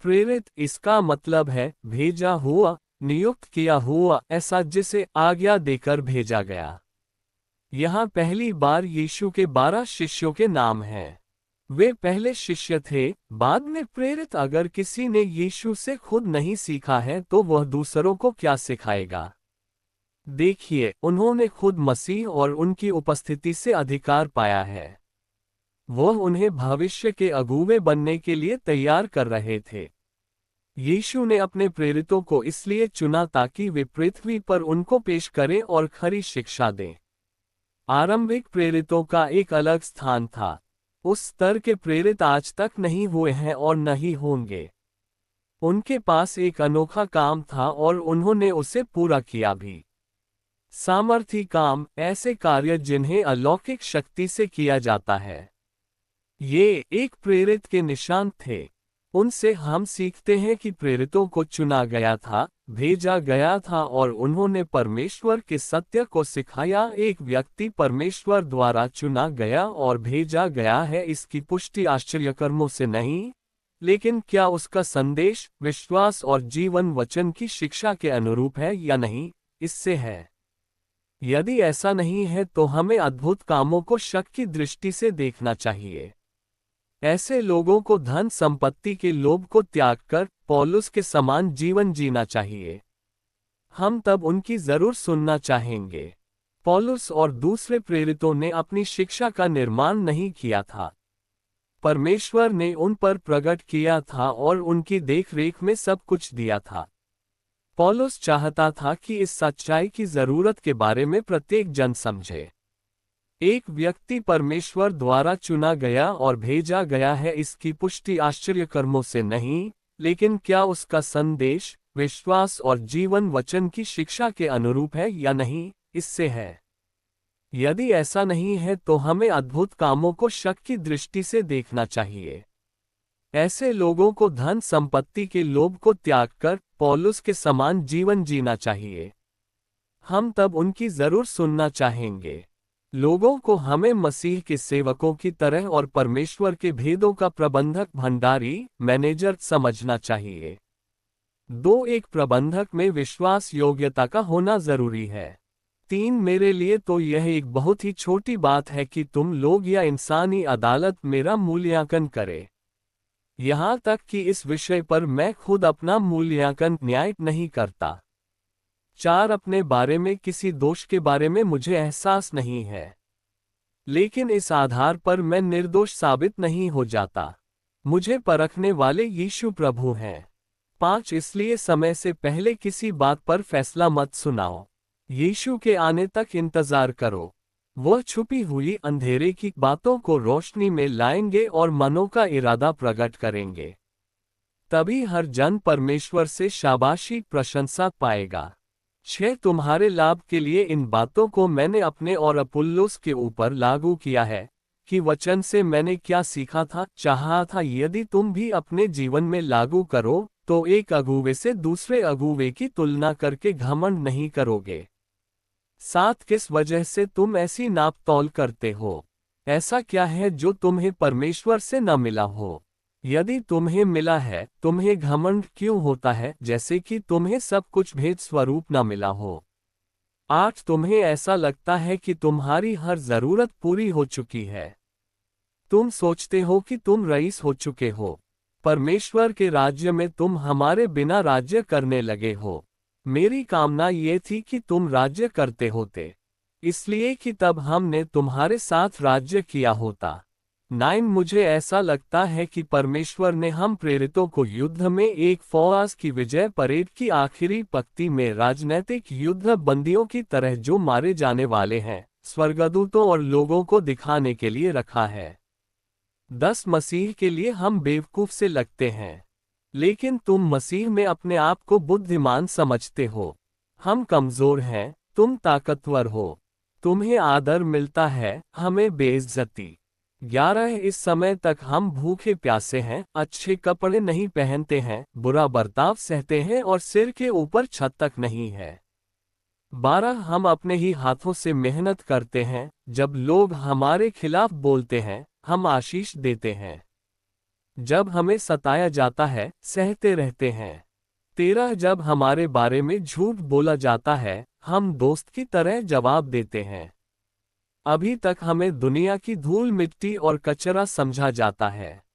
प्रेरित इसका मतलब है भेजा हुआ, नियुक्त किया हुआ, ऐसा जिसे आज्ञा देकर भेजा गया। यहाँ पहली बार यीशु के 12 शिष्यों के नाम हैं। वे पहले शिष्य थे, बाद में प्रेरित। अगर किसी ने यीशु से खुद नहीं सीखा है तो वह दूसरों को क्या सिखाएगा? देखिए, उन्होंने खुद मसीह और उनकी उपस्थिति से अधिकार पाया है। वह उन्हें भविष्य के अगुवे बनने के लिए तैयार कर रहे थे। यीशु ने अपने प्रेरितों को इसलिए चुना ताकि वे पृथ्वी पर उनको पेश करें और खरी शिक्षा दें। आरंभिक प्रेरितों का एक अलग स्थान था। उस स्तर के प्रेरित आज तक नहीं हुए हैं और नहीं होंगे। उनके पास एक अनोखा काम था और उन्होंने उसे पूरा किया भी। सामर्थी काम, ऐसे कार्य जिन्हें अलौकिक शक्ति से किया जाता है। ये एक प्रेरित के निशान थे। उनसे हम सीखते हैं कि प्रेरितों को चुना गया था, भेजा गया था और उन्होंने परमेश्वर के सत्य को सिखाया। एक व्यक्ति परमेश्वर द्वारा चुना गया और भेजा गया है, इसकी पुष्टि आश्चर्यकर्मों से नहीं, लेकिन क्या उसका संदेश, विश्वास और जीवन वचन की शिक्षा के अनुरूप है या नहीं, इससे है। यदि ऐसा नहीं है तो हमें अद्भुत कामों को शक की दृष्टि से देखना चाहिए। ऐसे लोगों को धन संपत्ति के लोभ को त्याग कर पौलुस के समान जीवन जीना चाहिए। हम तब उनकी जरूर सुनना चाहेंगे। पौलुस और दूसरे प्रेरितों ने अपनी शिक्षा का निर्माण नहीं किया था। परमेश्वर ने उन पर प्रकट किया था और उनकी देखरेख में सब कुछ दिया था। पौलुस चाहता था कि इस सच्चाई की जरूरत के बारे में प्रत्येक जन समझे। एक व्यक्ति परमेश्वर द्वारा चुना गया और भेजा गया है, इसकी पुष्टि आश्चर्यकर्मों से नहीं, लेकिन क्या उसका संदेश, विश्वास और जीवन वचन की शिक्षा के अनुरूप है या नहीं, इससे है। यदि ऐसा नहीं है तो हमें अद्भुत कामों को शक की दृष्टि से देखना चाहिए। ऐसे लोगों को धन संपत्ति के लोभ को त्याग कर पौलुस के समान जीवन जीना चाहिए। हम तब उनकी जरूर सुनना चाहेंगे। लोगों को हमें मसीह के सेवकों की तरह और परमेश्वर के भेदों का प्रबंधक, भंडारी, मैनेजर समझना चाहिए। एक प्रबंधक में विश्वास योग्यता का होना जरूरी है। 3 मेरे लिए तो यह एक बहुत ही छोटी बात है कि तुम लोग या इंसानी अदालत मेरा मूल्यांकन करे। यहाँ तक कि इस विषय पर मैं खुद अपना मूल्यांकन न्याय नहीं करता। 4 अपने बारे में किसी दोष के बारे में मुझे एहसास नहीं है, लेकिन इस आधार पर मैं निर्दोष साबित नहीं हो जाता। मुझे परखने वाले यीशु प्रभु हैं। 5 इसलिए समय से पहले किसी बात पर फैसला मत सुनाओ। यीशु के आने तक इंतजार करो। वह छुपी हुई अंधेरे की बातों को रोशनी में लाएंगे और मनों का इरादा प्रकट करेंगे। तभी हर जन परमेश्वर से शाबाशी, प्रशंसा पाएगा। 6 तुम्हारे लाभ के लिए इन बातों को मैंने अपने और अपुल्लोस के ऊपर लागू किया है कि वचन से मैंने क्या सीखा था, चाहा था, यदि तुम भी अपने जीवन में लागू करो तो एक अगुवे से दूसरे अगुवे की तुलना करके घमंड नहीं करोगे। 7 किस वजह से तुम ऐसी नाप तौल करते हो? ऐसा क्या है जो तुम्हें परमेश्वर से न मिला हो? यदि तुम्हें मिला है, तुम्हें घमंड क्यों होता है जैसे कि तुम्हें सब कुछ भेद स्वरूप न मिला हो? 8 तुम्हें ऐसा लगता है कि तुम्हारी हर जरूरत पूरी हो चुकी है। तुम सोचते हो कि तुम रईस हो चुके हो। परमेश्वर के राज्य में तुम हमारे बिना राज्य करने लगे हो। मेरी कामना ये थी कि तुम राज्य करते होते, इसलिए कि तब हमने तुम्हारे साथ राज्य किया होता। 9 मुझे ऐसा लगता है कि परमेश्वर ने हम प्रेरितों को युद्ध में एक फौज की विजय परेड की आखिरी पंक्ति में राजनैतिक युद्ध बंदियों की तरह जो मारे जाने वाले हैं, स्वर्गदूतों और लोगों को दिखाने के लिए रखा है। 10 मसीह के लिए हम बेवकूफ से लगते हैं, लेकिन तुम मसीह में अपने आप को बुद्धिमान समझते हो। हम कमजोर हैं, तुम ताकतवर हो। तुम्हें आदर मिलता है, हमें बेइज्जती। 11 इस समय तक हम भूखे प्यासे हैं, अच्छे कपड़े नहीं पहनते हैं, बुरा बर्ताव सहते हैं और सिर के ऊपर छत तक नहीं है। 12 हम अपने ही हाथों से मेहनत करते हैं, जब लोग हमारे खिलाफ बोलते हैं, हम आशीष देते हैं। जब हमें सताया जाता है, सहते रहते हैं। 13 जब हमारे बारे में झूठ बोला जाता है, हम दोस्त की तरह जवाब देते हैं। अभी तक हमें दुनिया की धूल मिट्टी और कचरा समझा जाता है।